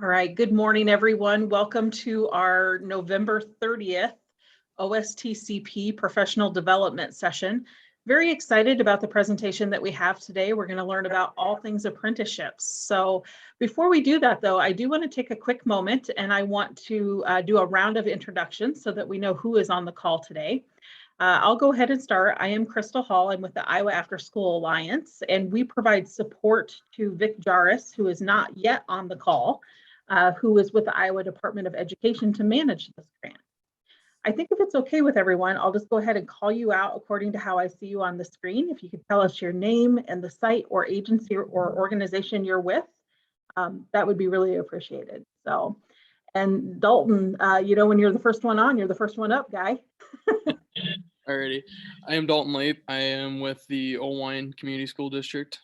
All right, good morning, everyone. Welcome to our November 30th OSTCP professional development session. Very excited about the presentation that we have today. We're going to learn about all things apprenticeships. So before we do that, though, I do want to take a quick moment and I want to do a round of introductions so that we know who is on the call today. I'll go ahead and start. I am Crystal Hall. I'm with the Iowa After School Alliance, and we provide support to Vic Jarvis, who is not yet on the call, who is with the Iowa Department of Education to manage this grant. I think if it's okay with everyone, I'll just go ahead and call you out according to how I see you on the screen. If you could tell us your name and the site or agency or organization you're with, that would be really appreciated. So, and Dalton, you know, when you're the first one on, you're the first one up, guy. Alrighty. I am Dalton Leap. I am with the Owine Community School District.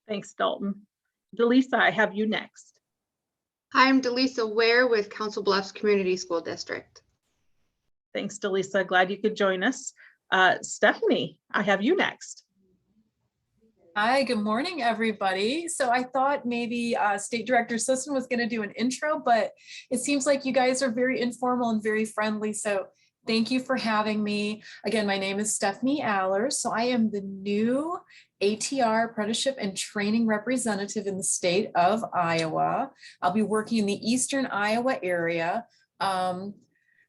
Thanks, Dalton. Delisa, I have you next. Hi, I'm Delisa Ware with Council Bluffs Community School District. Thanks, Delisa. Glad you could join us. Stephanie, I have you next. Hi, good morning, everybody. So I thought maybe State Director Sisson was going to do an intro, but it seems like you guys are very informal and very friendly. So thank you for having me. Again, my name is Stephanie Allers. So I am the new ATR Apprenticeship and Training Representative in the state of Iowa. I'll be working in the Eastern Iowa area. I'm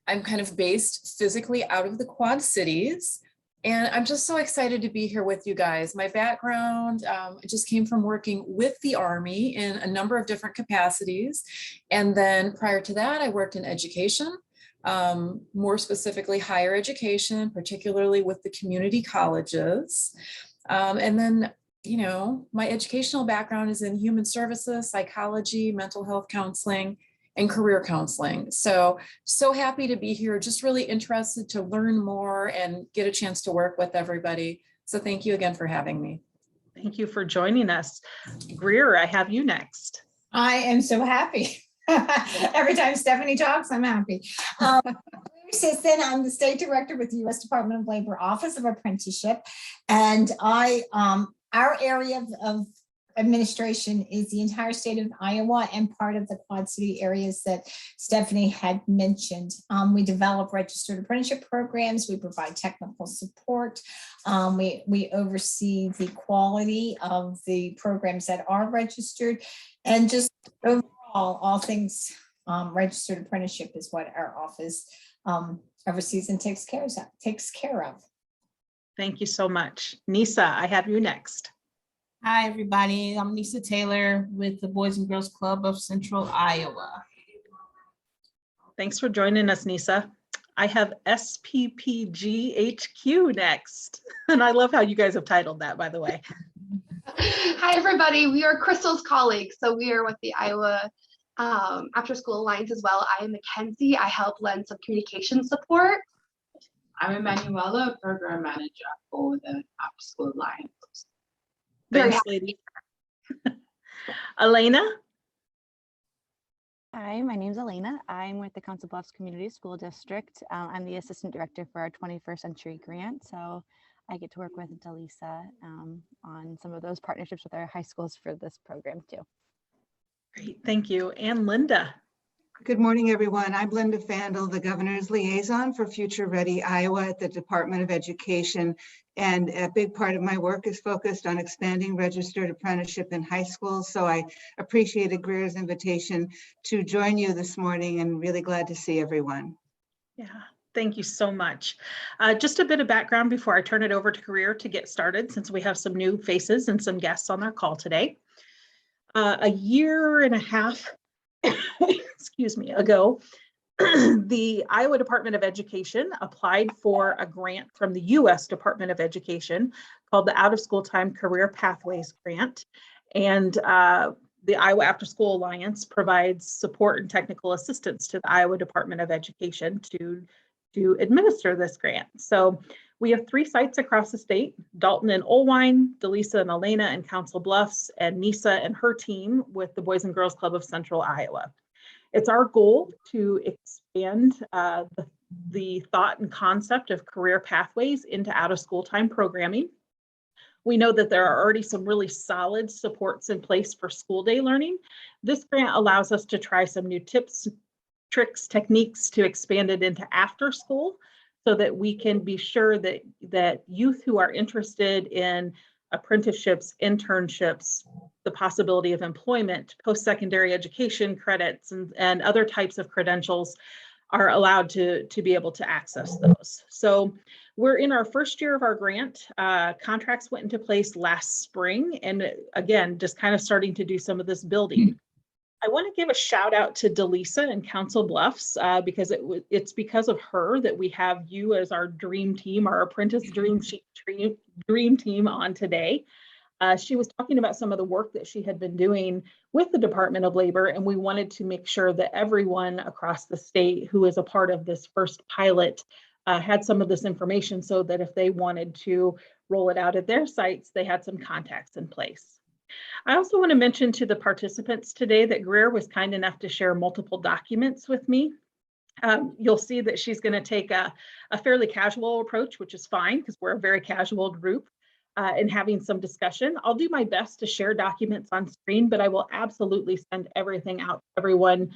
kind of based physically out of the Quad Cities. And I'm just so excited to be here with you guys. My background, I just came from working with the Army in a number of different capacities. And then prior to that, I worked in education, more specifically higher education, particularly with the community colleges. And then, you know, my educational background is in human services, psychology, mental health counseling, and career counseling. So happy to be here, just really interested to learn more and get a chance to work with everybody. So thank you again for having me. Thank you for joining us. Greer, I have you next. I am so happy. Every time Stephanie talks, I'm happy. Sisson, I'm the state director with the U.S. Department of Labor Office of Apprenticeship. And our area of administration is the entire state of Iowa and part of the Quad City areas that Stephanie had mentioned. We develop registered apprenticeship programs. We provide technical support. We oversee the quality of the programs that are registered, and just overall, all things registered apprenticeship is what our office oversees and takes care of. Thank you so much. Nisa, I have you next. Hi, everybody. I'm Nisa Taylor with the Boys and Girls Club of Central Iowa. Thanks for joining us, Nisa. I have SPPGHQ next. And I love how you guys have titled that, by the way. Hi, everybody. We are Crystal's colleagues. So we are with the Iowa After School Alliance as well. I am Mackenzie. I help lend some communication support. I'm Emanuela, Program Manager for the After School Alliance. Thanks, ladies. Elena? Hi, my name is Elena. I'm with the Council Bluffs Community School District. I'm the assistant director for our 21st Century Grant. So I get to work with Delisa on some of those partnerships with our high schools for this program too. Great, thank you. And Linda? Good morning, everyone. I'm Linda Fandel, the Governor's Liaison for Future Ready Iowa at the Department of Education. And a big part of my work is focused on expanding registered apprenticeship in high schools. So I appreciated Greer's invitation to join you this morning and really glad to see everyone. Yeah, thank you so much. Just a bit of background before I turn it over to Greer to get started, since we have some new faces and some guests on our call today. A year and a half excuse me, ago, the Iowa Department of Education applied for a grant from the U.S. Department of Education called the Out of School Time Career Pathways Grant. And the Iowa After School Alliance provides support and technical assistance to the Iowa Department of Education to administer this grant. So we have 3 sites across the state: Dalton and Owine, Delisa and Elena in Council Bluffs, and Nisa and her team with the Boys and Girls Club of Central Iowa. It's our goal to expand the thought and concept of career pathways into out of school time programming. We know that there are already some really solid supports in place for school day learning. This grant allows us to try some new tips, tricks, techniques to expand it into after school so that we can be sure that youth who are interested in apprenticeships, internships, the possibility of employment, post-secondary education credits, and other types of credentials are allowed to be able to access those. So we're in our first year of our grant. Contracts went into place last spring, and again, just kind of starting to do some of this building. I want to give a shout out to Delisa and Council Bluffs because it's because of her that we have you as our dream team, our apprentice dream team on today. She was talking about some of the work that she had been doing with the Department of Labor, and we wanted to make sure that everyone across the state who is a part of this first pilot had some of this information so that if they wanted to roll it out at their sites, they had some contacts in place. I also want to mention to the participants today that Greer was kind enough to share multiple documents with me. You'll see that she's going to take a fairly casual approach, which is fine because we're a very casual group, in having some discussion. I'll do my best to share documents on screen, but I will absolutely send everything out to everyone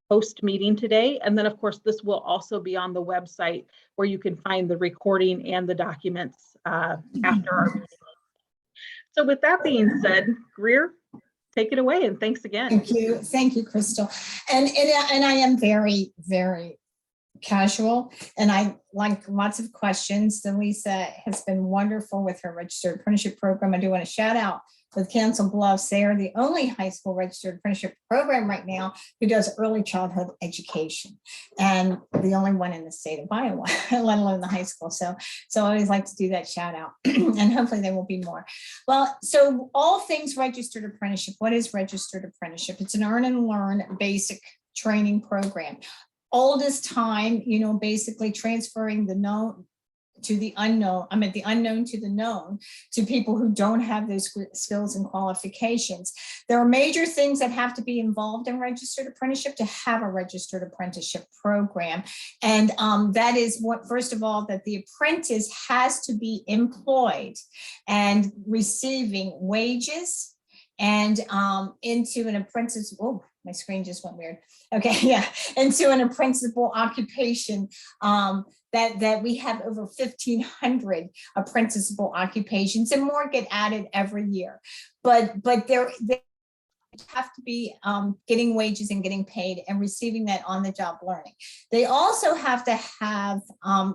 post meeting today. And then of course, this will also be on the website where you can find the recording and the documents after our meeting. So with that being said, Greer, take it away and thanks again. Thank you, Crystal. And I am very, very casual, and I like lots of questions. Delisa has been wonderful with her registered apprenticeship program. I do want to shout out with Council Bluffs. They are the only high school registered apprenticeship program right now who does early childhood education, and the only one in the state of Iowa, let alone the high school. So I always like to do that shout out, and hopefully there will be more. Well, so all things registered apprenticeship. What is registered apprenticeship? It's an earn and learn basic training program. Oldest time, basically transferring the known to the unknown, the unknown to the known, to people who don't have those skills and qualifications. There are major things that have to be involved in registered apprenticeship to have a registered apprenticeship program. And that is what, first of all, that the apprentice has to be employed and receiving wages and into an apprentice, oh, my screen just went weird. Okay, yeah, into an apprenticeable occupation. That we have over 1,500 apprenticeable occupations, and more get added every year. But they have to be getting wages and getting paid and receiving that on-the-job learning. They also have to have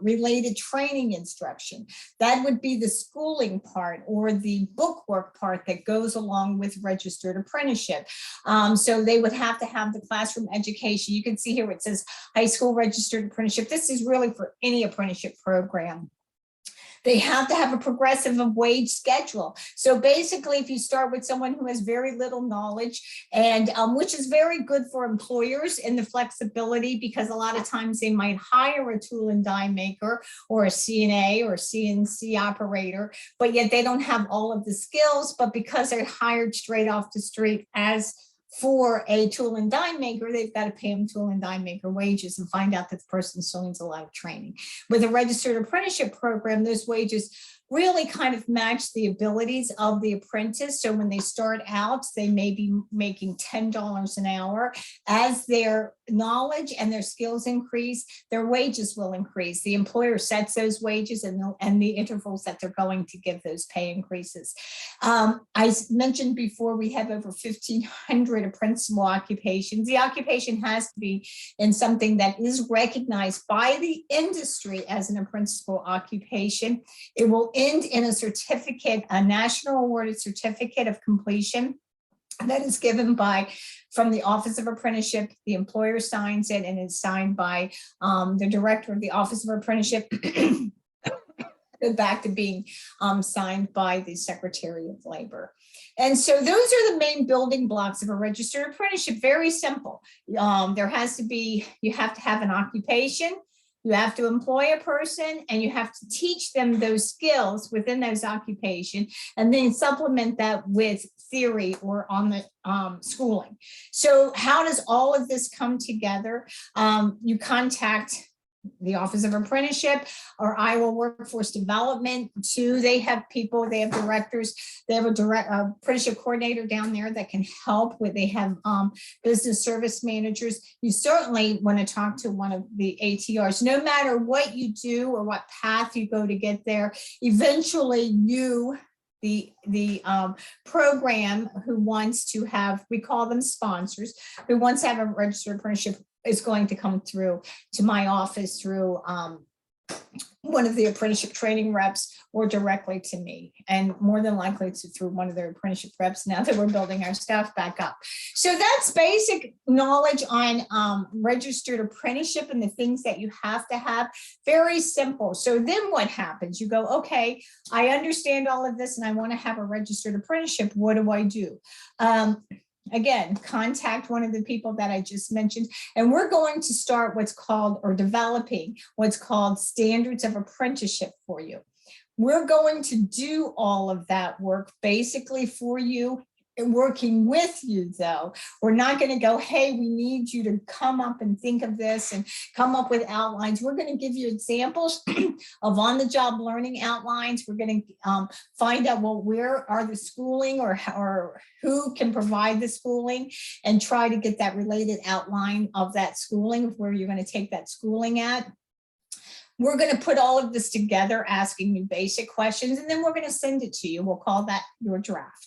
related training instruction. That would be the schooling part or the bookwork part that goes along with registered apprenticeship. So they would have to have the classroom education. You can see here it says high school registered apprenticeship. This is really for any apprenticeship program. They have to have a progressive wage schedule. So basically, if you start with someone who has very little knowledge, and which is very good for employers in the flexibility, because a lot of times they might hire a tool and die maker or a CNA or CNC operator, but yet they don't have all of the skills. But because they're hired straight off the street as for a tool and die maker, they've got to pay them tool and die maker wages and find out that the person still needs a lot of training. With a registered apprenticeship program, those wages really kind of match the abilities of the apprentice. So when they start out, they may be making $10 an hour. As their knowledge and their skills increase, their wages will increase. The employer sets those wages and the intervals that they're going to give those pay increases. I mentioned before, we have over 1,500 apprenticeable occupations. The occupation has to be in something that is recognized by the industry as an apprenticeable occupation. It will end in a certificate, a national awarded certificate of completion that is given from the Office of Apprenticeship. The employer signs it and is signed by the director of the Office of Apprenticeship. Back to being signed by the Secretary of Labor. And so those are the main building blocks of a registered apprenticeship. Very simple. You have to have an occupation. You have to employ a person, and you have to teach them those skills within those occupations, and then supplement that with theory or on the schooling. So how does all of this come together? You contact the Office of Apprenticeship or Iowa Workforce Development. Too, they have people, they have directors, they have a direct apprenticeship coordinator down there that can help with, they have business service managers. You certainly want to talk to one of the ATRs. No matter what you do or what path you go to get there, eventually you, the program who wants to have, we call them sponsors, who wants to have a registered apprenticeship is going to come through to my office through one of the apprenticeship training reps or directly to me, and more than likely to through one of their apprenticeship reps now that we're building our staff back up. So that's basic knowledge on registered apprenticeship and the things that you have to have. Very simple. So then what happens? You go, okay, I understand all of this and I want to have a registered apprenticeship. What do I do? Again, contact one of the people that I just mentioned, and we're going to start what's called, or developing what's called standards of apprenticeship for you. We're going to do all of that work basically for you, working with you though. We're not going to go, hey, we need you to come up and think of this and come up with outlines. We're going to give you examples of on-the-job learning outlines. We're going to find out, well, where are the schooling or who can provide the schooling, and try to get that related outline of that schooling, of where you're going to take that schooling at. We're going to put all of this together, asking you basic questions, and then we're going to send it to you. We'll call that your draft.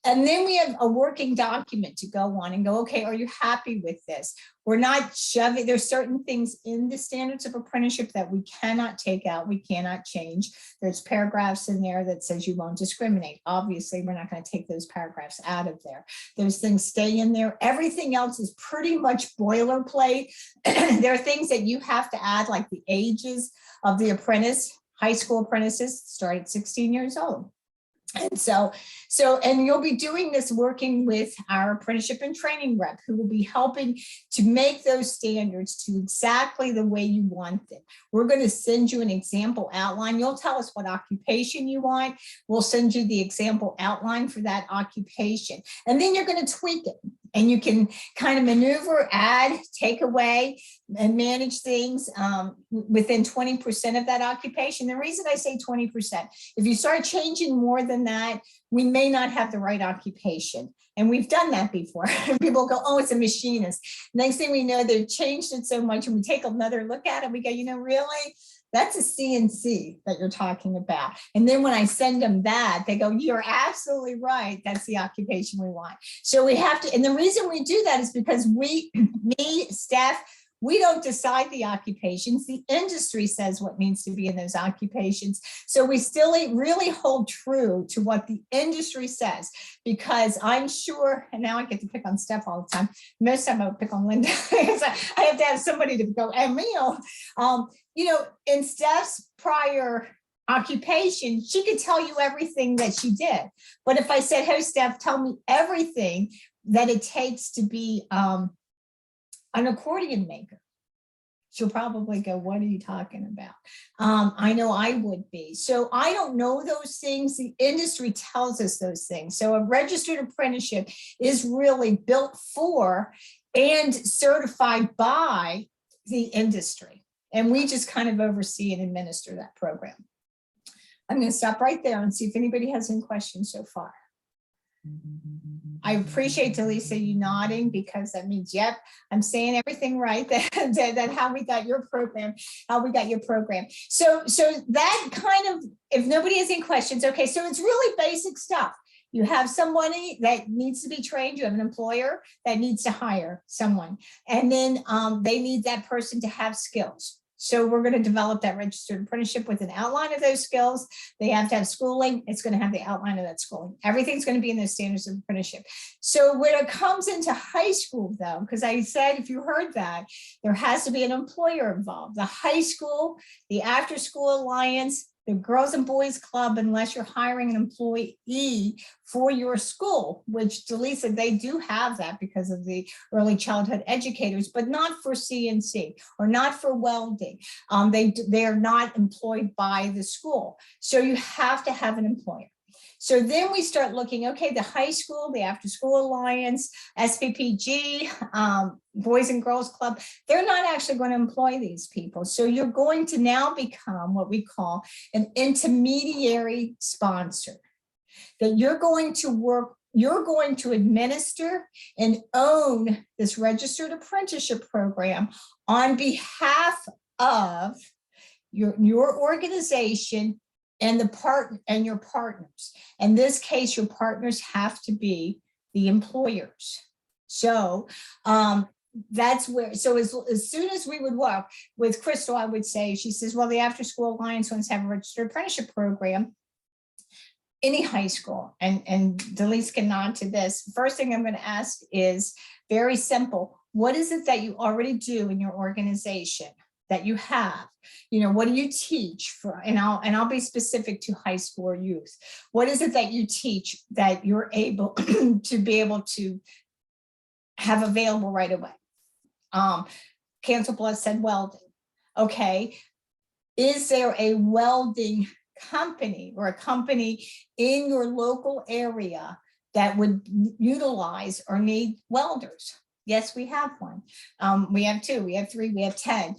And then we have a working document to go on and go, okay, are you happy with this? We're not shoving, there's certain things in the standards of apprenticeship that we cannot take out, we cannot change. There's paragraphs in there that says you won't discriminate. Obviously, we're not going to take those paragraphs out of there. Those things stay in there. Everything else is pretty much boilerplate. There are things that you have to add, like the ages of the apprentice. High school apprentices start at 16 years old. And and you'll be doing this working with our apprenticeship and training rep, who will be helping to make those standards to exactly the way you want them. We're going to send you an example outline. You'll tell us what occupation you want. We'll send you the example outline for that occupation. And then you're going to tweak it. And you can kind of maneuver, add, take away, and manage things within 20% of that occupation. The reason I say 20%, if you start changing more than that, we may not have the right occupation. And we've done that before. People go, oh, it's a machinist. Next thing we know, they've changed it so much, and we take another look at it. We go, you know, really? That's a CNC that you're talking about. And then when I send them that, they go, you're absolutely right. That's the occupation we want. So we have to, and the reason we do that is because staff, we don't decide the occupations. The industry says what needs to be in those occupations. So we still really hold true to what the industry says, because I'm sure, and now I get to pick on Steph all the time. Most time I would pick on Linda. I have to have somebody to go, Emil. You know, in Steph's prior occupation, she could tell you everything that she did. But if I said, hey, Steph, tell me everything that it takes to be an accordion maker, she'll probably go, what are you talking about? I know I would be. So I don't know those things. The industry tells us those things. So a registered apprenticeship is really built for and certified by the industry. And we just kind of oversee and administer that program. I'm going to stop right there and see if anybody has any questions so far. I appreciate, Delisa, you nodding, because that means, yep, I'm saying everything right, that how we got your program, So that kind of, if nobody has any questions, okay, so it's really basic stuff. You have somebody that needs to be trained. You have an employer that needs to hire someone. And then they need that person to have skills. So we're going to develop that registered apprenticeship with an outline of those skills. They have to have schooling. It's going to have the outline of that schooling. Everything's going to be in those standards of apprenticeship. So when it comes into high school, though, because I said, if you heard that, there has to be an employer involved. The high school, the after school alliance, the Girls and Boys Club, unless you're hiring an employee for your school, which Delisa, they do have that because of the early childhood educators, but not for CNC or not for welding. They're not employed by the school. So you have to have an employer. So then we start looking, okay, the high school, the after school alliance, SPPG, Boys and Girls Club, they're not actually going to employ these people. So you're going to now become what we call an intermediary sponsor, that you're going to administer and own this registered apprenticeship program on behalf of your organization and your partners. In this case, your partners have to be the employers. So that's where, so as soon as we would work with Crystal, I would say, she says, well, the After School Alliance wants to have a registered apprenticeship program, any high school, and Delise can nod to this. First thing I'm going to ask is very simple. What is it that you already do in your organization that you have? What do you teach for? And I'll be specific to high school or youth. What is it that you teach that you're able to be able to have available right away? Cancel Blood said welding. Okay. Is there a welding company or a company in your local area that would utilize or need welders? Yes, we have one. We have 2, we have 3, we have 10.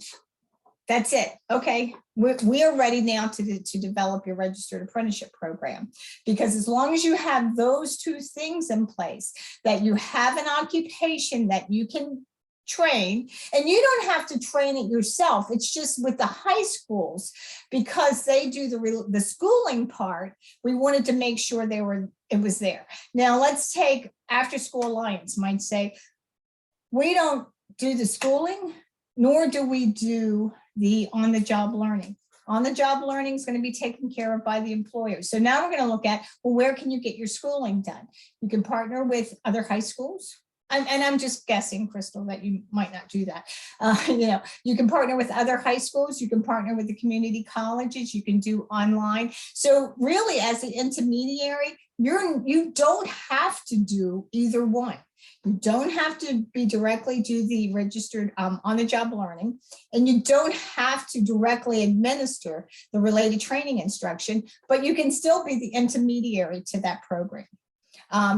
That's it. Okay, we are ready now to develop your registered apprenticeship program, because as long as you have those 2 things in place, that you have an occupation that you can train, and you don't have to train it yourself. It's just with the high schools, because they do the schooling part. We wanted to make sure it was there. Now let's take After School Alliance might say, we don't do the schooling, nor do we do the on-the-job learning. On-the-job learning is going to be taken care of by the employer. So now we're going to look at, well, where can you get your schooling done? You can partner with other high schools. And I'm just guessing, Crystal, that you might not do that. You can partner with other high schools. You can partner with the community colleges. You can do online. So really, as an intermediary, you don't have to do either one. You don't have to be directly do the registered on-the-job learning, and you don't have to directly administer the related training instruction, but you can still be the intermediary to that program.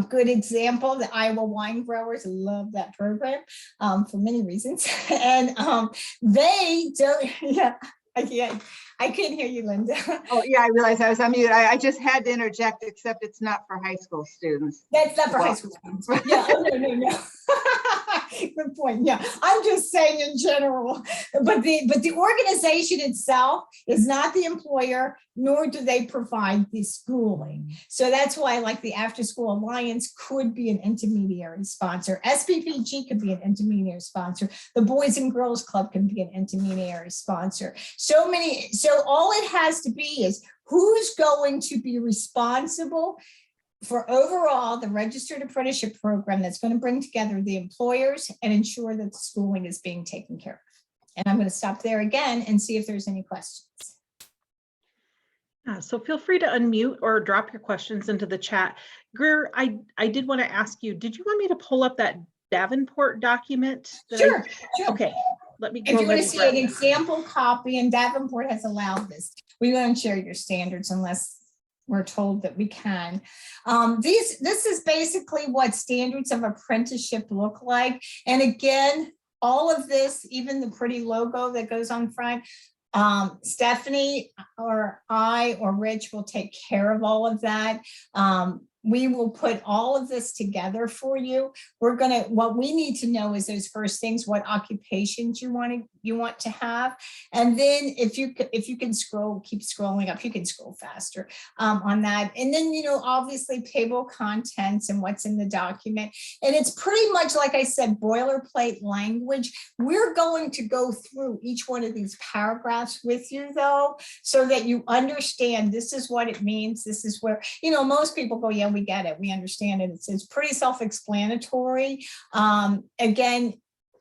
Good example, the Iowa wine growers love that program for many reasons. And they don't, I couldn't hear you, Linda. Oh, yeah, I realized I was on mute. I just had to interject, except it's not for high school students. That's not for high school students. Yeah, oh, no. Good point. Yeah, I'm just saying in general, but the organization itself is not the employer, nor do they provide the schooling. So that's why, like, the After School Alliance could be an intermediary sponsor. SPPG could be an intermediary sponsor. The Boys and Girls Club can be an intermediary sponsor. So all it has to be is who's going to be responsible for overall the registered apprenticeship program that's going to bring together the employers and ensure that the schooling is being taken care of. And I'm going to stop there again and see if there's any questions. So feel free to unmute or drop your questions into the chat. Greer, I did want to ask you, did you want me to pull up that Davenport document? Sure. Okay, let me go. If you want to see an example copy, and Davenport has allowed this, we won't share your standards unless we're told that we can. This is basically what standards of apprenticeship look like. And again, all of this, even the pretty logo that goes on front, Stephanie or I or Rich will take care of all of that. We will put all of this together for you. What we need to know is those first things, what occupations you want to have. And then if you can keep scrolling up, you can scroll faster on that. And then, obviously table contents and what's in the document. And it's pretty much, like I said, boilerplate language. We're going to go through each one of these paragraphs with you though, so that you understand this is what it means. This is where, most people go, yeah, we get it. We understand it. It's pretty self-explanatory. Again,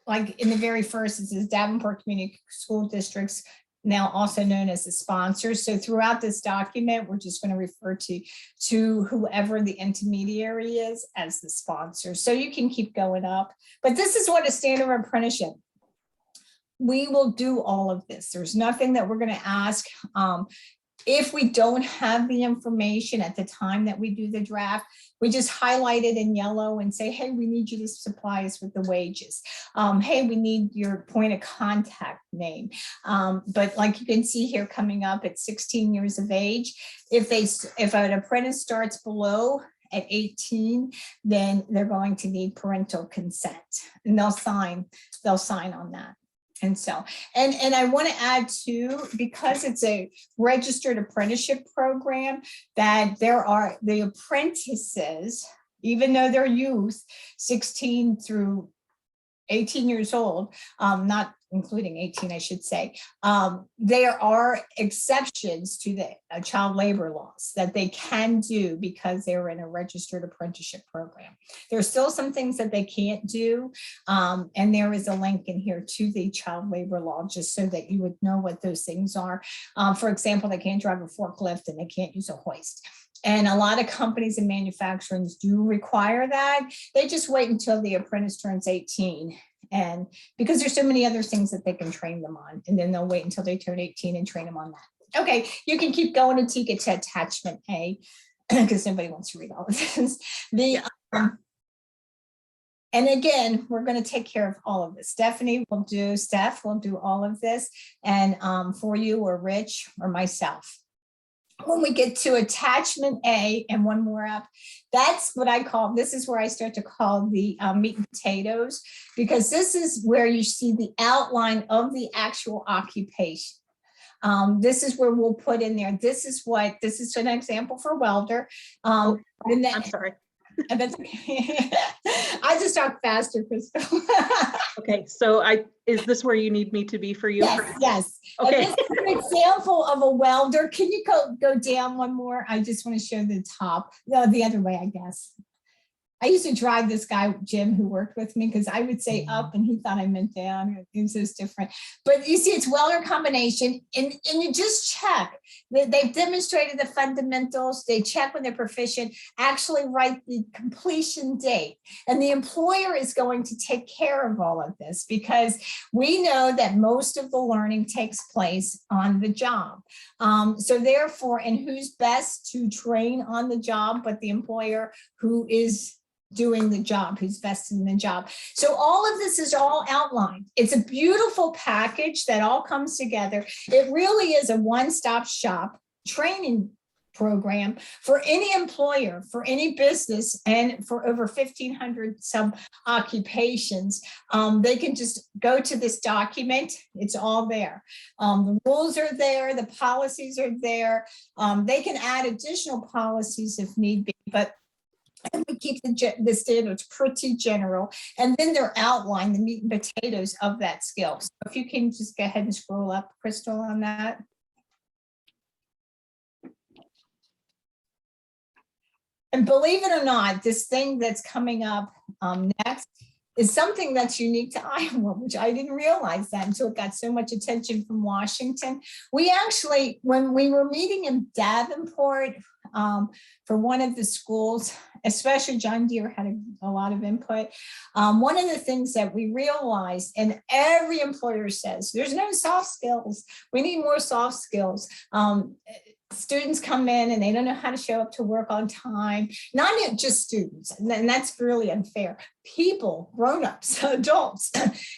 like in the very first, it says Davenport Community School Districts, now also known as the sponsors. So throughout this document, we're just going to refer to whoever the intermediary is as the sponsor. So you can keep going up. But this is what a standard apprenticeship. We will do all of this. There's nothing that we're going to ask. If we don't have the information at the time that we do the draft, we just highlight it in yellow and say, hey, we need you to supply us with the wages. Hey, we need your point of contact name. But like you can see here coming up at 16 years of age, if an apprentice starts below at 18, then they're going to need parental consent, and they'll sign on that. And so, and I want to add too, because it's a registered apprenticeship program, that there are the apprentices, even though they're youth, 16 through 18 years old, not including 18, I should say, there are exceptions to the child labor laws that they can do because they're in a registered apprenticeship program. There are still some things that they can't do, and there is a link in here to the child labor law, just so that you would know what those things are. For example, they can't drive a forklift and they can't use a hoist. And a lot of companies and manufacturers do require that. They just wait until the apprentice turns 18. And because there's so many other things that they can train them on, and then they'll wait until they turn 18 and train them on that. Okay, you can keep going until you get to attachment A, because nobody wants to read all of this. And again, we're going to take care of all of this. Steph will do all of this, and for you, or Rich or myself. When we get to attachment A, and one more up, that's what I call, this is where I start to call the meat and potatoes, because this is where you see the outline of the actual occupation. This is where we'll put in there. This is an example for welder. I'm sorry. That's okay. I just talk faster, Crystal. Okay, so is this where you need me to be for you? Yes. Okay. And this is an example of a welder. Can you go down one more? I just want to show the top. No, the other way, I guess. I used to drive this guy, Jim, who worked with me, because I would say up and he thought I meant down. It was just different. But you see, it's welder combination, and you just check. They've demonstrated the fundamentals. They check when they're proficient, actually write the completion date. And the employer is going to take care of all of this, because we know that most of the learning takes place on the job. So therefore, and who's best to train on the job but the employer who is doing the job, who's vested in the job. So all of this is all outlined. It's a beautiful package that all comes together. It really is a one-stop shop training program for any employer, for any business, and for over 1,500 sub occupations. They can just go to this document. It's all there. The rules are there. The policies are there. They can add additional policies if need be, but we keep the standards pretty general, and then they're outlined, the meat and potatoes of that skill. So if you can just go ahead and scroll up, Crystal, on that. And believe it or not, this thing that's coming up next is something that's unique to Iowa, which I didn't realize that until it got so much attention from Washington. We actually, when we were meeting in Davenport for one of the schools, especially John Deere had a lot of input. One of the things that we realized, and every employer says, there's no soft skills. We need more soft skills. Students come in and they don't know how to show up to work on time. Not just students, and that's really unfair. People, grown-ups, adults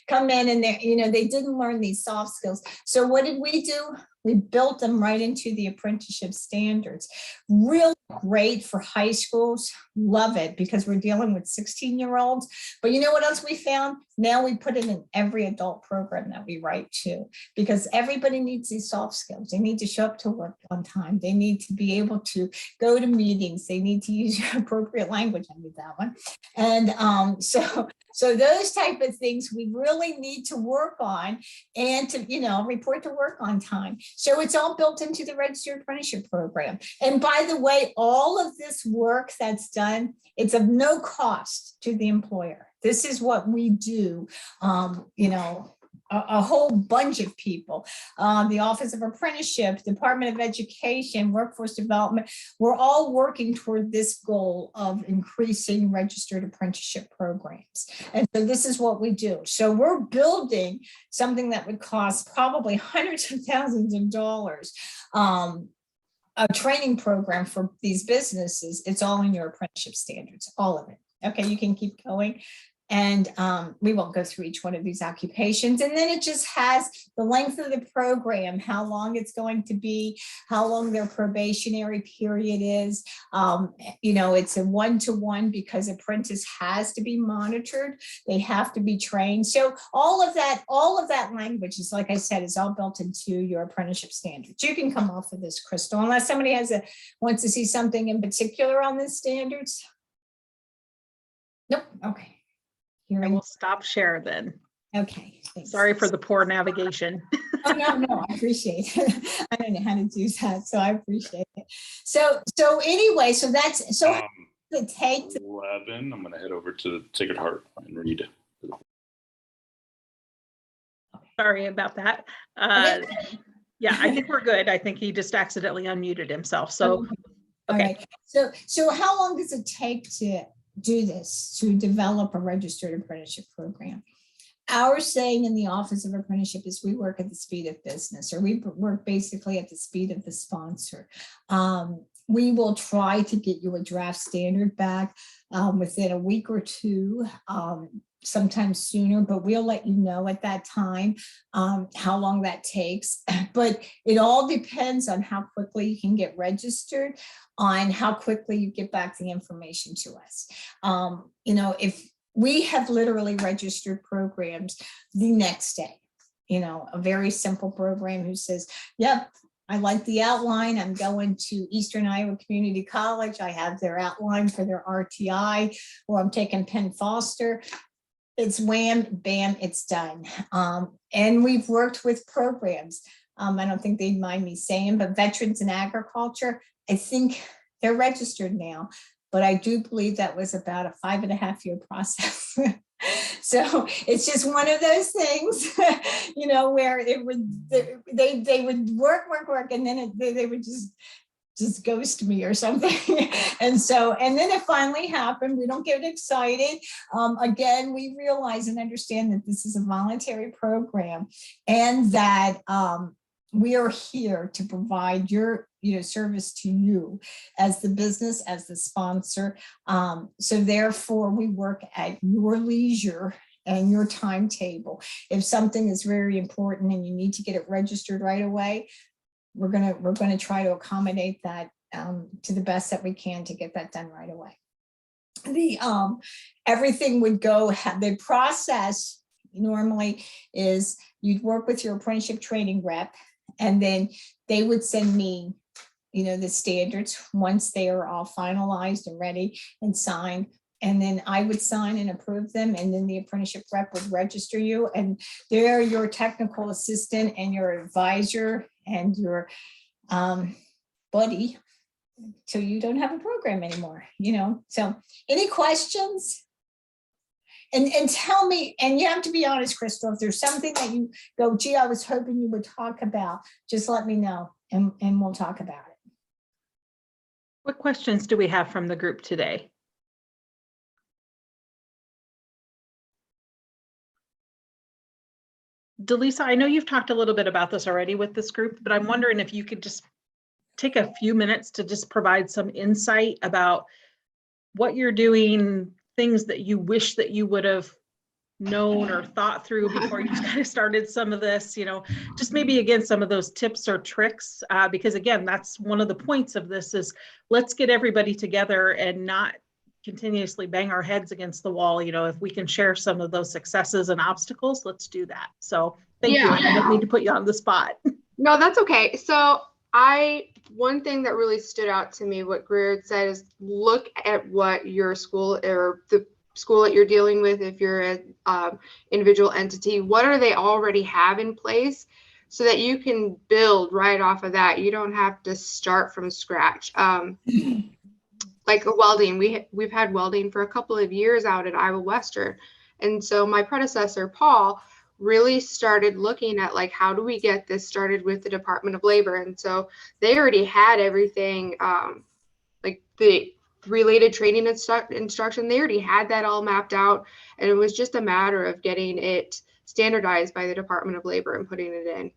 come in and they didn't learn these soft skills. So what did we do? We built them right into the apprenticeship standards. Real great for high schools. Love it, because we're dealing with 16-year-olds. But you know what else we found? Now we put it in every adult program that we write to, because everybody needs these soft skills. They need to show up to work on time. They need to be able to go to meetings. They need to use appropriate language. I need that one. And so those type of things we really need to work on, and to, report to work on time. So it's all built into the registered apprenticeship program. And by the way, all of this work that's done, it's of no cost to the employer. This is what we do, a whole bunch of people, the Office of Apprenticeship, Department of Education, Workforce Development, we're all working toward this goal of increasing registered apprenticeship programs. And so this is what we do. So we're building something that would cost probably hundreds of thousands of dollars. a training program for these businesses, it's all in your apprenticeship standards, all of it. Okay, you can keep going. And we won't go through each one of these occupations. And then it just has the length of the program, how long it's going to be, how long their probationary period is. You know, it's a one-to-one because apprentice has to be monitored. They have to be trained. So all of that language is, like I said, is all built into your apprenticeship standards. You can come off of this, Crystal, unless somebody wants to see something in particular on the standards. Nope. Okay. I will stop share then. Okay. Thanks. Sorry for the poor navigation. Oh, no, I appreciate it. I don't know how to do that, so I appreciate it. So anyway, so that's the take. 11. I'm going to head over to Sacred Heart and read. Sorry about that. Yeah, I think we're good. I think he just accidentally unmuted himself. So, all right. So how long does it take to do this, to develop a registered apprenticeship program? Our saying in the Office of Apprenticeship is we work at the speed of business, or we work basically at the speed of the sponsor. We will try to get you a draft standard back within a week or two, sometimes sooner, but we'll let you know at that time how long that takes. But it all depends on how quickly you can get registered, on how quickly you get back the information to us. You know, if we have literally registered programs the next day, you know, a very simple program who says, yep, I like the outline. I'm going to Eastern Iowa Community College. I have their outline for their RTI, or I'm taking Penn Foster. It's wham, bam, it's done. And we've worked with programs. I don't think they'd mind me saying, but Veterans in Agriculture, I think they're registered now, but I do believe that was about a 5.5-year process. So it's just one of those things, you know, where they would work, and then they would just ghost me or something. And then it finally happened. We don't get excited. Again, we realize and understand that this is a voluntary program, and that we are here to provide your service to you as the business, as the sponsor. So therefore we work at your leisure and your timetable. If something is very important and you need to get it registered right away, we're gonna try to accommodate that to the best that we can to get that done right away. Everything would go, the process normally is you'd work with your apprenticeship training rep, and then they would send me, the standards once they are all finalized and ready and signed. And then I would sign and approve them, and then the apprenticeship rep would register you, and they're your technical assistant and your advisor and your buddy till you don't have a program anymore, So any questions? And tell me, and you have to be honest, Crystal, if there's something that you go, gee, I was hoping you would talk about, just let me know and we'll talk about it. What questions do we have from the group today? Delisa, I know you've talked a little bit about this already with this group, but I'm wondering if you could just take a few minutes to just provide some insight about what you're doing, things that you wish that you would have known or thought through before you kind of started some of this, just maybe again, some of those tips or tricks, because again, that's one of the points of this is let's get everybody together and not continuously bang our heads against the wall. If we can share some of those successes and obstacles, let's do that. So thank you. I don't mean to put you on the spot. No, that's okay. So one thing that really stood out to me, what Greer said, is look at what your school or the school that you're dealing with, if you're an individual entity, what do they already have in place so that you can build right off of that. You don't have to start from scratch. Like welding, we've had welding for a couple of years out at Iowa Western. And so my predecessor, Paul, really started looking at like, how do we get this started with the Department of Labor? And so they already had everything, like the related training instruction, they already had that all mapped out. And it was just a matter of getting it standardized by the Department of Labor and putting it in.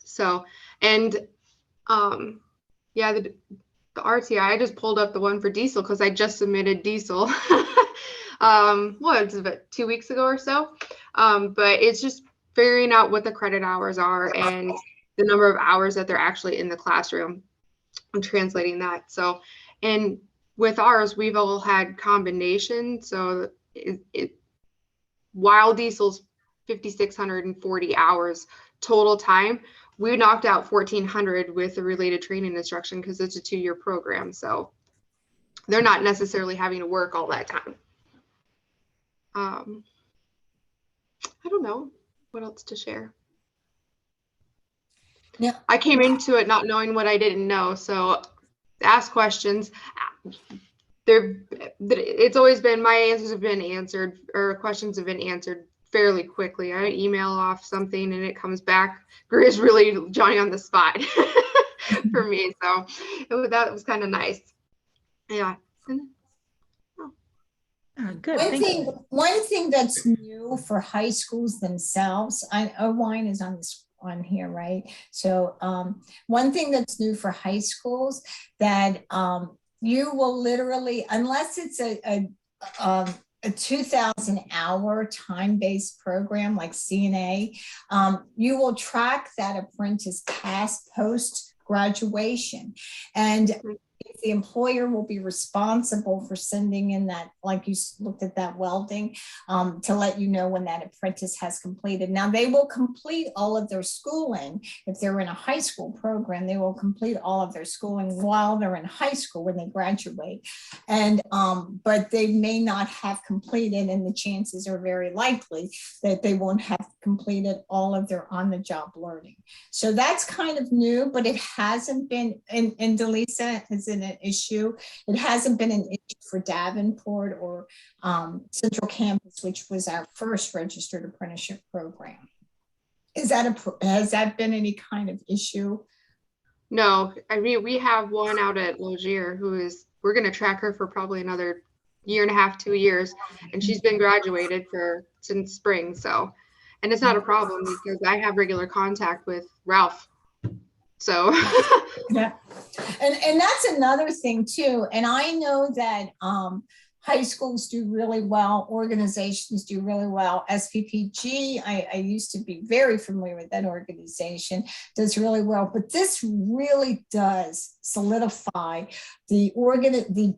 So, and Yeah, the RTI, I just pulled up the one for diesel because I just submitted diesel. What was it, 2 weeks ago or so? But it's just figuring out what the credit hours are and the number of hours that they're actually in the classroom and translating that. So, and with ours, we've all had combination. So while diesel's 5,640 hours total time, we knocked out 1,400 with the related training instruction because it's a 2-year program. So they're not necessarily having to work all that time. I don't know what else to share. Yeah. I came into it not knowing what I didn't know. So ask questions. It's always been, my answers have been answered, or questions have been answered fairly quickly. I email off something and it comes back. Greer is really Johnny on the spot for me. So that was kind of nice. Yeah. Good. One thing that's new for high schools themselves, Owine is on here, right? So one thing that's new for high schools that you will literally, unless it's a 2,000 hour time-based program like CNA, you will track that apprentice past post graduation, and the employer will be responsible for sending in that, like you looked at that welding, to let you know when that apprentice has completed. Now they will complete all of their schooling. If they're in a high school program, they will complete all of their schooling while they're in high school when they graduate. And but they may not have completed, and the chances are very likely that they won't have completed all of their on-the-job learning. So that's kind of new, but it hasn't been, and Delisa has an issue. It hasn't been an issue for Davenport or Central Campus, which was our first registered apprenticeship program. Has that been any kind of issue? No, I mean, we have one out at Logier we're going to track her for probably another 1.5 to 2 years, and she's been graduated since spring. So, and it's not a problem because I have regular contact with Ralph. So yeah, and that's another thing too. And I know that high schools do really well, organizations do really well. SPPG, I used to be very familiar with that organization, does really well. But this really does solidify the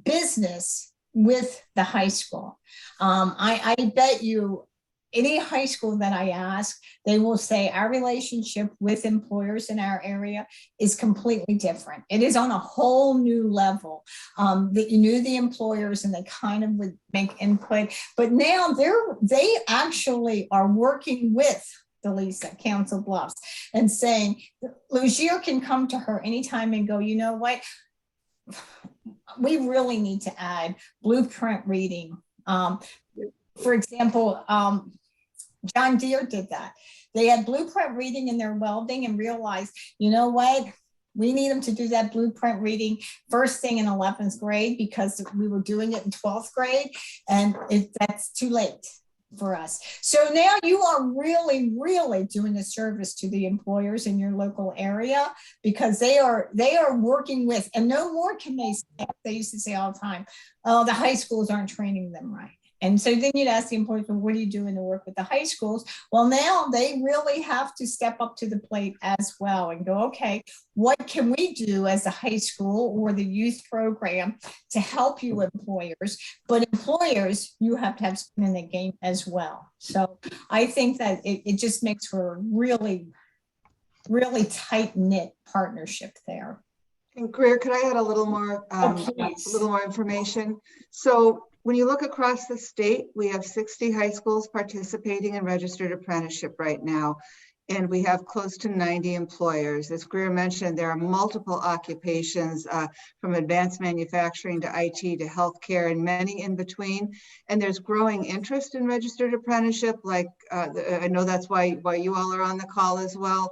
business with the high school. I bet you any high school that I ask, they will say our relationship with employers in our area is completely different. It is on a whole new level. That you knew the employers and they kind of would make input, but now they actually are working with Delisa, Council Bluffs, and saying Logier can come to her anytime and go, you know what, we really need to add blueprint reading. For example, John Deere did that. They had blueprint reading in their welding and realized, you know what, we need them to do that blueprint reading first thing in 11th grade because we were doing it in 12th grade, and that's too late for us. So now you are really, really doing a service to the employers in your local area, because they are working with, and no more can they used to say all the time, oh, the high schools aren't training them right. And so then you'd ask the employers, well, what are you doing to work with the high schools? Well, now they really have to step up to the plate as well and go, okay, what can we do as a high school or the youth program to help you employers? But employers, you have to have skin in the game as well. So I think that it just makes for a really, really tight-knit partnership there. And Greer, could I add a little more information? So when you look across the state, we have 60 high schools participating in registered apprenticeship right now, and we have close to 90 employers. As Greer mentioned, there are multiple occupations from advanced manufacturing to IT to healthcare and many in between. And there's growing interest in registered apprenticeship. Like I know that's why you all are on the call as well,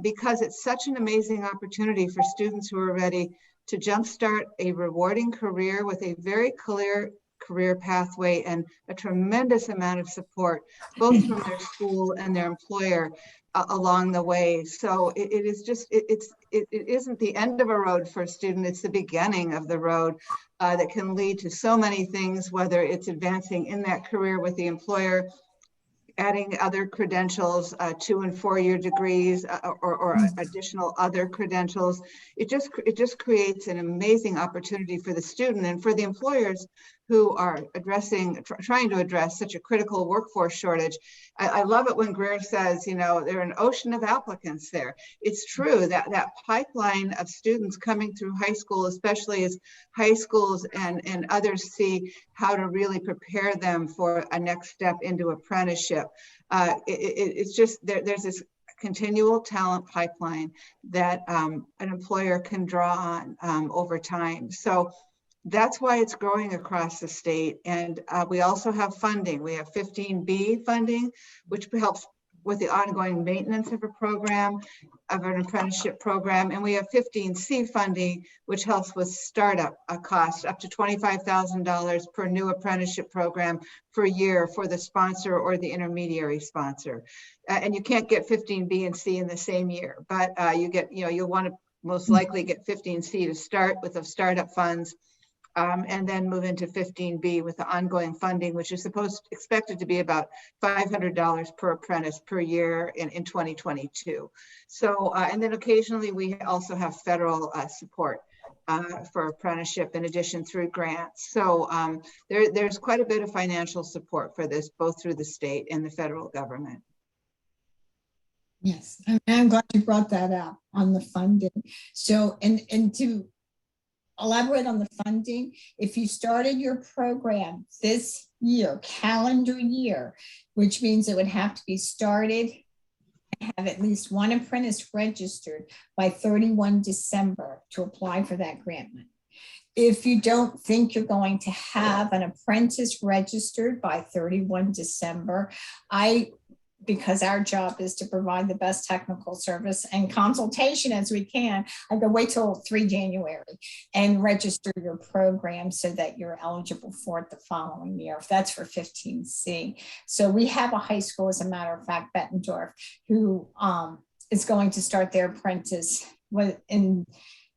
because it's such an amazing opportunity for students who are ready to jumpstart a rewarding career with a very clear career pathway and a tremendous amount of support, both from their school and their employer along the way. So it isn't the end of a road for a student, it's the beginning of the road that can lead to so many things, whether it's advancing in that career with the employer, adding other credentials, 2- and 4-year degrees, or additional other credentials. It just creates an amazing opportunity for the student and for the employers who are trying to address such a critical workforce shortage. I love it when Greer says, you know, there are an ocean of applicants there. It's true that that pipeline of students coming through high school, especially as high schools and others see how to really prepare them for a next step into apprenticeship. It's just, there's this continual talent pipeline that an employer can draw on over time. So that's why it's growing across the state. And we also have funding. We have 15B funding, which helps with the ongoing maintenance of a program, of an apprenticeship program. And we have 15C funding, which helps with startup costs up to $25,000 per new apprenticeship program per year for the sponsor or the intermediary sponsor. And you can't get 15B and C in the same year, but you'll want to most likely get 15C to start with the startup funds. And then move into 15B with the ongoing funding, which is expected to be about $500 per apprentice per year in 2022. So, and then occasionally we also have federal support for apprenticeship in addition through grants. So there's quite a bit of financial support for this, both through the state and the federal government. Yes, I'm glad you brought that up on the funding. So, and to elaborate on the funding, if you started your program this year, calendar year, which means it would have to be started and have at least one apprentice registered by 31 December to apply for that grant money. If you don't think you're going to have an apprentice registered by 31 December, because our job is to provide the best technical service and consultation as we can, I go wait till 3 January and register your program so that you're eligible for it the following year, if that's for 15C. So we have a high school, as a matter of fact, Bettendorf, who is going to start their apprentice in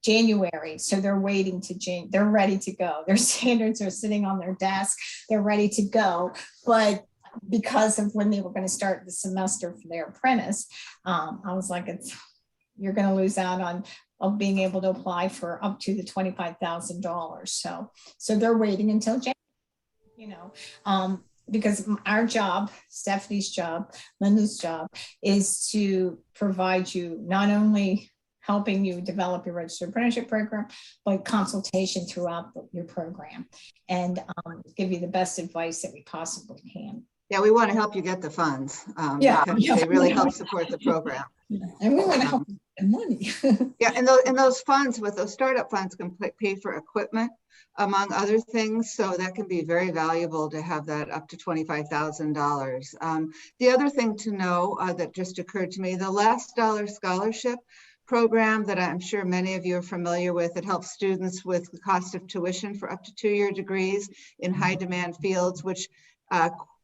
January. So they're waiting to they're ready to go. Their standards are sitting on their desk. They're ready to go. But because of when they were going to start the semester for their apprentice, I was like, you're going to lose out on being able to apply for up to the $25,000. So they're waiting until January, because our job, Stephanie's job, Linda's job, is to provide you not only helping you develop your registered apprenticeship program, but consultation throughout your program and give you the best advice that we possibly can. Yeah, we want to help you get the funds. Because they really help support the program. And we want to help you get money. Yeah, and those funds, with those startup funds, can pay for equipment, among other things. So that can be very valuable to have that up to $25,000. The other thing to know that just occurred to me, the Last Dollar Scholarship program that I'm sure many of you are familiar with, it helps students with the cost of tuition for up to 2-year degrees in high demand fields, which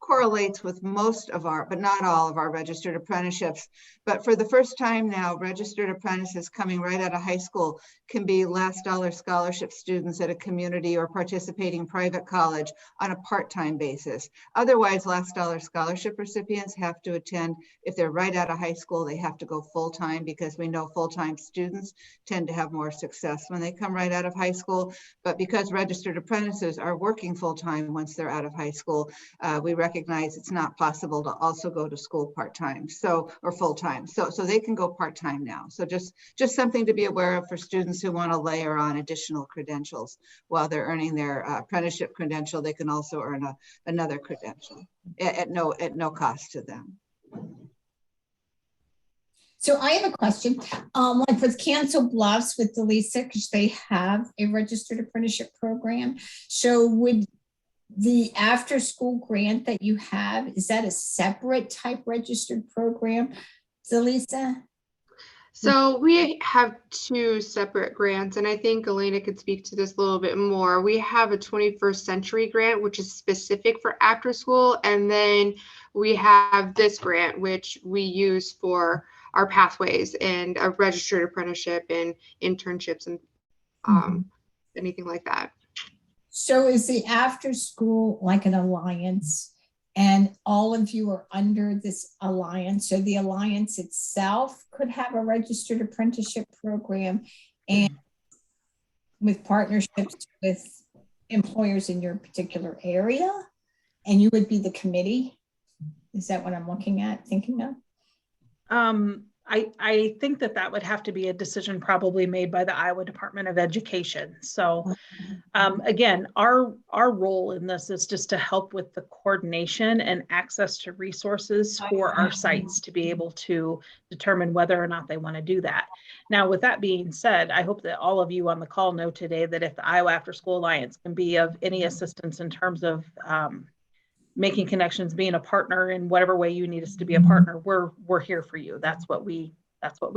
correlates with most of our, but not all of our registered apprenticeships. But for the first time now, registered apprentices coming right out of high school can be last dollar scholarship students at a community or participating private college on a part-time basis. Otherwise, last dollar scholarship recipients have to attend, if they're right out of high school, they have to go full-time, because we know full-time students tend to have more success when they come right out of high school. But because registered apprentices are working full-time once they're out of high school, we recognize it's not possible to also go to school part-time, or full-time. So they can go part-time now. So just something to be aware of for students who want to layer on additional credentials while they're earning their apprenticeship credential. They can also earn another credential at no cost to them. So I have a question. Like with Council Bluffs with Delisa, because they have a registered apprenticeship program. So would the after school grant that you have, is that a separate type registered program, Delisa? So we have two separate grants, and I think Elena could speak to this a little bit more. We have a 21st Century grant, which is specific for after school, and then we have this grant, which we use for our pathways and a registered apprenticeship and internships and anything like that. So is the after school like an alliance? And all of you are under this alliance. So the alliance itself could have a registered apprenticeship program and with partnerships with employers in your particular area. And you would be the committee. Is that what I'm thinking of? I think that would have to be a decision probably made by the Iowa Department of Education. So again, our role in this is just to help with the coordination and access to resources for our sites to be able to determine whether or not they want to do that. Now, with that being said, I hope that all of you on the call know today that if the Iowa After School Alliance can be of any assistance in terms of making connections, being a partner in whatever way you need us to be a partner, we're here for you. That's what we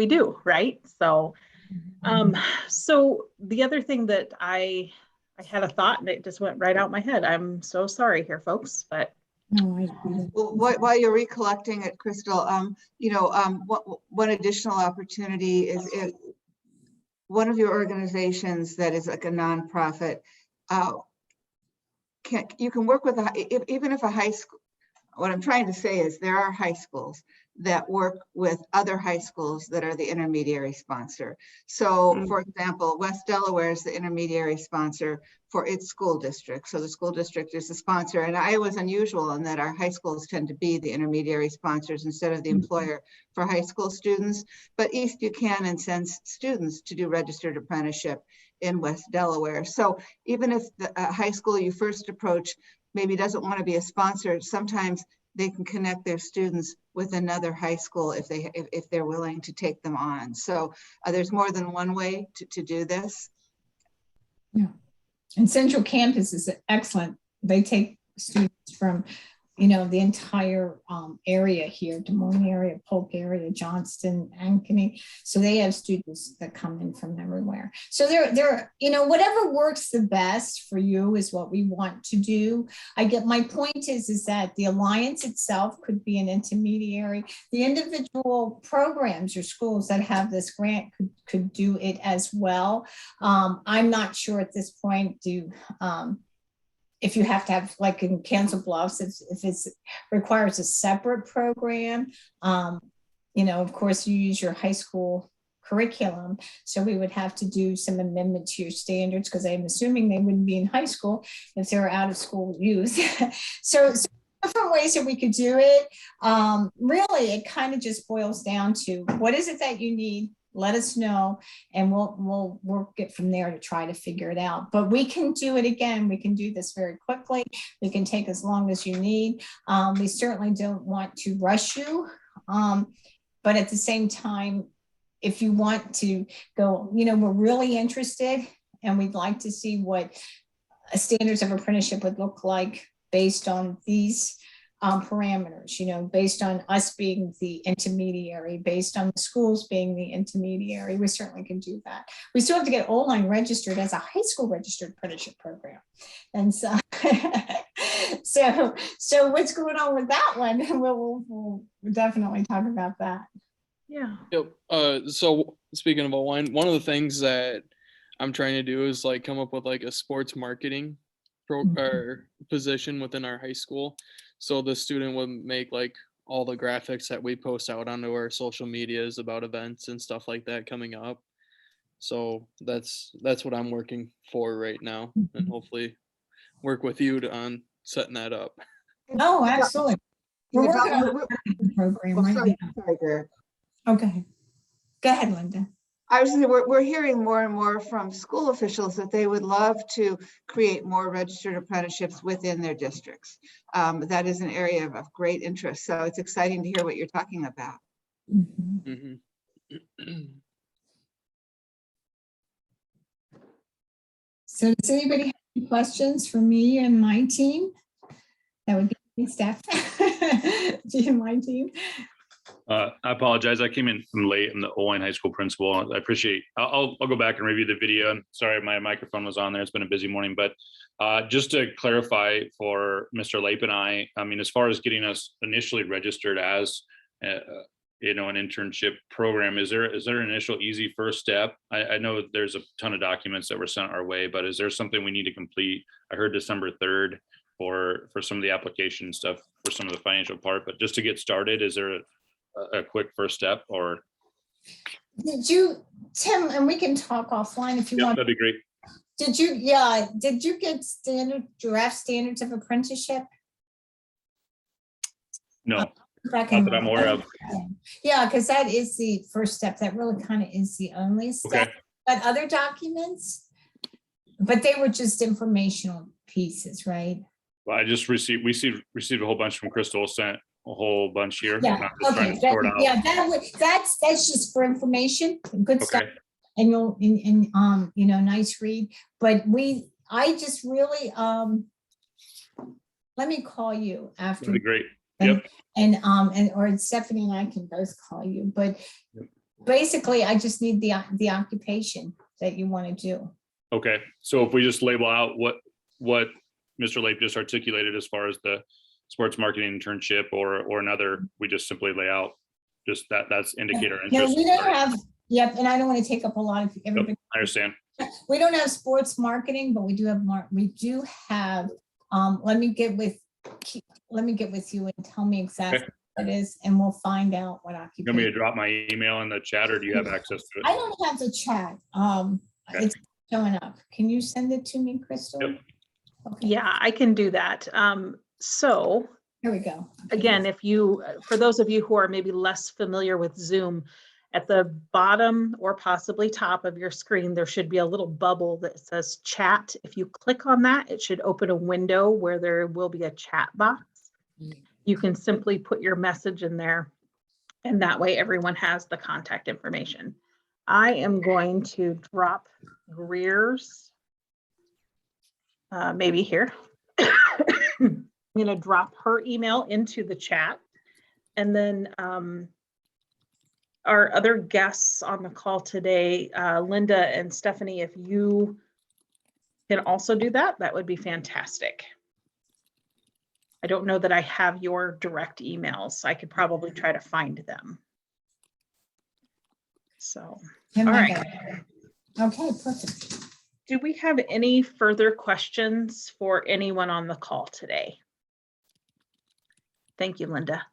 do, right? So, so the other thing that I had a thought and it just went right out my head. I'm so sorry here, folks, but. Well, while you're recollecting it, Crystal, one additional opportunity is if one of your organizations that is like a nonprofit, you can work with even if a high school. What I'm trying to say is there are high schools that work with other high schools that are the intermediary sponsor. So for example, West Delaware is the intermediary sponsor for its school district. So the school district is the sponsor, and Iowa's unusual in that our high schools tend to be the intermediary sponsors instead of the employer for high school students. But East Buchanan sends students to do registered apprenticeship in West Delaware. So even if the high school you first approach maybe doesn't want to be a sponsor, sometimes they can connect their students with another high school if they're willing to take them on. So there's more than one way to do this. Yeah, and Central Campus is excellent. They take students from the entire area here, Des Moines area, Polk area, Johnston, Ankeny. So they have students that come in from everywhere. So they're whatever works the best for you is what we want to do. My point is that the alliance itself could be an intermediary. The individual programs or schools that have this grant could do it as well. I'm not sure at this point if you have to have, like in Council Bluffs, if it requires a separate program, of course you use your high school curriculum. So we would have to do some amendment to your standards because I'm assuming they wouldn't be in high school if they were out of school youth. so different ways that we could do it. Really, it kind of just boils down to what is it that you need? Let us know, and we'll work it from there to try to figure it out. But we can do it again. We can do this very quickly. We can take as long as you need. We certainly don't want to rush you, but at the same time, if you want to go, we're really interested, and we'd like to see what a standards of apprenticeship would look like based on these parameters, based on us being the intermediary, based on the schools being the intermediary. We certainly can do that. We still have to get O-Line registered as a high school registered apprenticeship program. And so, so what's going on with that one? We'll definitely talk about that. Yeah. Yep. So speaking of O-Line, one of the things that I'm trying to do is come up with a sports marketing or position within our high school. So the student would make all the graphics that we post out onto our social medias about events and stuff like that coming up. So that's what I'm working for right now, and hopefully work with you on setting that up. Oh, absolutely. We're working on a program right now. Sorry, Greg. Okay. Go ahead, Linda. I was saying we're hearing more and more from school officials that they would love to create more registered apprenticeships within their districts. That is an area of great interest. So it's exciting to hear what you're talking about. So does anybody have any questions for me and my team? That would be me, Steph. Me and my team. I apologize. I came in late. I'm the Owine High School principal. I appreciate, I'll go back and review the video. And sorry, my microphone was on there. It's been a busy morning, but just to clarify for Mr. Lape and I mean, as far as getting us initially registered as, you know, an internship program, is there an initial easy first step? I know there's a ton of documents that were sent our way, but is there something we need to complete? I heard December 3rd for some of the application stuff for some of the financial part, but just to get started, is there a quick first step? Or Did you, Tim, and we can talk offline if you yeah, want. that'd be great. Did you get draft standards of apprenticeship? No, Not not that I'm aware of. Yeah, because that is the first step. That really kind of is the only step. Okay. But other documents, but they were just informational pieces, right? Well, I just received a whole bunch from Crystal, sent a whole bunch here. Yeah, and I'm just trying okay, to sort out. yeah, that's just for information, good stuff. Okay. And you'll, you know, nice read, but I just really, let me call you after. That'd be great. And, Yep. or Stephanie and I can both call you, but Yep. basically I just need the occupation that you want to do. Okay, so if we just label out what Mr. Lape just articulated as far as the sports marketing internship or another, we just simply lay out just that's indicator No, interest. we don't have, yep, and I don't want to take up a lot of everybody. Yep, I understand. We don't have sports marketing, but we do have, let me get with you and tell me exactly Okay. what it is, and we'll find out what You want me occupation. to drop my email in the chat, or do you have access to it? I don't have the chat. Okay. It's showing up. Can you send it to me, Crystal? Yep. Okay, Yeah, I can do that. So here we go. again, for those of you who are maybe less familiar with Zoom, at the bottom or possibly top of your screen, there should be a little bubble that says chat. If you click on that, it should open a window where there will be a chat box. You can simply put your message in there, and that way everyone has the contact information. I am going to drop Greer's, maybe here. I'm going to drop her email into the chat, and then our other guests on the call today, Linda and Stephanie, if you can also do that, that would be fantastic. I don't know that I have your direct emails. I could probably try to find them. So, Tim, all I right. got it. Okay, perfect. Do we have any further questions for anyone on the call today? Thank you, Linda.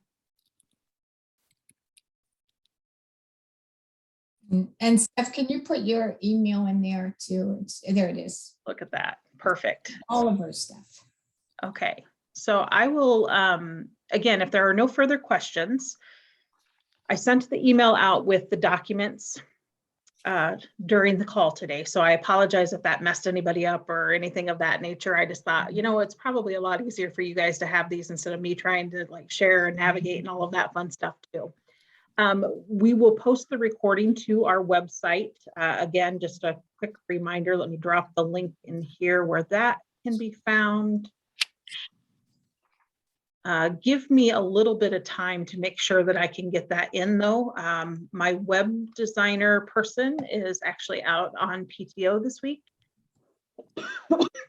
And Steph, can you put your email in there too? There it is. Look at that. Perfect. Oliver stuff. Okay, so I will, again, if there are no further questions, I sent the email out with the documents during the call today. So I apologize if that messed anybody up or anything of that nature. I just thought, you know, it's probably a lot easier for you guys to have these instead of me trying to like share and navigate and all of that fun stuff too. We will post the recording to our website. Again, just a quick reminder, let me drop the link in here where that can be found. Give me a little bit of time to make sure that I can get that in though. My web designer person is actually out on PTO this week.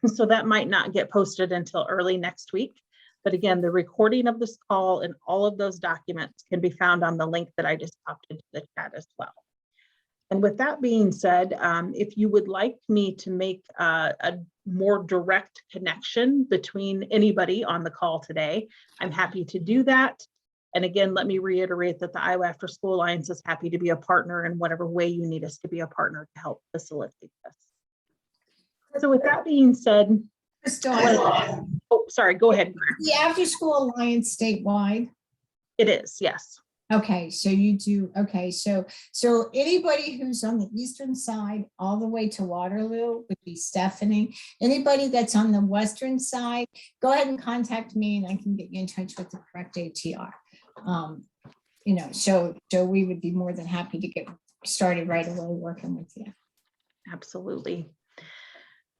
So that might not get posted until early next week. But again, the recording of this call and all of those documents can be found on the link that I just popped into the chat as well. And with that being said, if you would like me to make a more direct connection between anybody on the call today, I'm happy to do that. And again, let me reiterate that the Iowa After School Alliance is happy to be a partner in whatever way you need us to be a partner to help facilitate this. So with that being said, Crystal, oh, sorry, go ahead. the After School Alliance statewide. It is, yes. Okay, so you do, okay, so anybody who's on the eastern side all the way to Waterloo would be Stephanie. Anybody that's on the western side, go ahead and contact me and I can get you in touch with the correct ATR. You know, so we would be more than happy to get started right away working with you. Absolutely.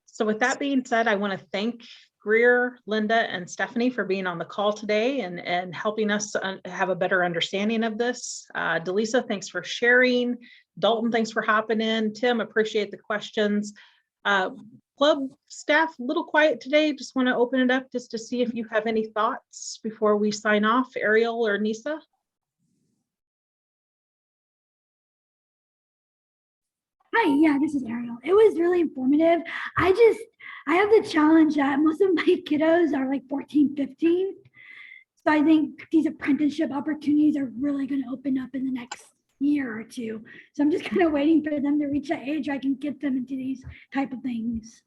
So with that being said, I want to thank Greer, Linda, and Stephanie for being on the call today and helping us have a better understanding of this. Delisa, thanks for sharing. Dalton, thanks for hopping in. Tim, appreciate the questions. Club staff, a little quiet today. Just want to open it up just to see if you have any thoughts before we sign off. Ariel or Nisa? Hi, yeah, this is Ariel. It was really informative. I have the challenge that most of my kiddos are like 14, 15. So I think these apprenticeship opportunities are really going to open up in the next year or two. So I'm just kind of waiting for them to reach that age where I can get them into these type of things.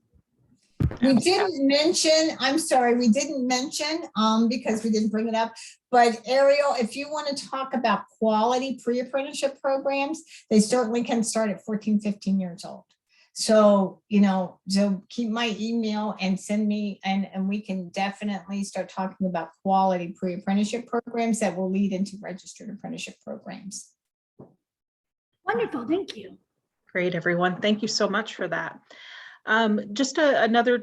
We didn't mention, I'm sorry, we didn't mention because we didn't bring it up, but Ariel, if you want to talk about quality pre-apprenticeship programs, they certainly can start at 14, 15 years old. So, you know, so keep my email and send me, and we can definitely start talking about quality pre-apprenticeship programs that will lead into registered apprenticeship programs. Wonderful, thank you. Great, everyone. Thank you so much for that. Just another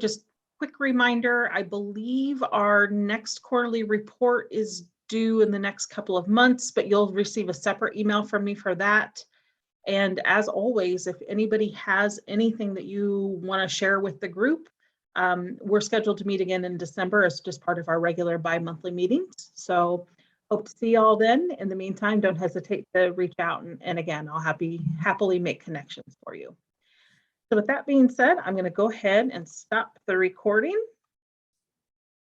quick reminder, I believe our next quarterly report is due in the next couple of months, but you'll receive a separate email from me for that. And as always, if anybody has anything that you want to share with the group, we're scheduled to meet again in December as just part of our regular bi-monthly meetings. So hope to see you all then. In the meantime, don't hesitate to reach out. And again, I'll happily make connections for you. So with that being said, I'm going to go ahead and stop the recording.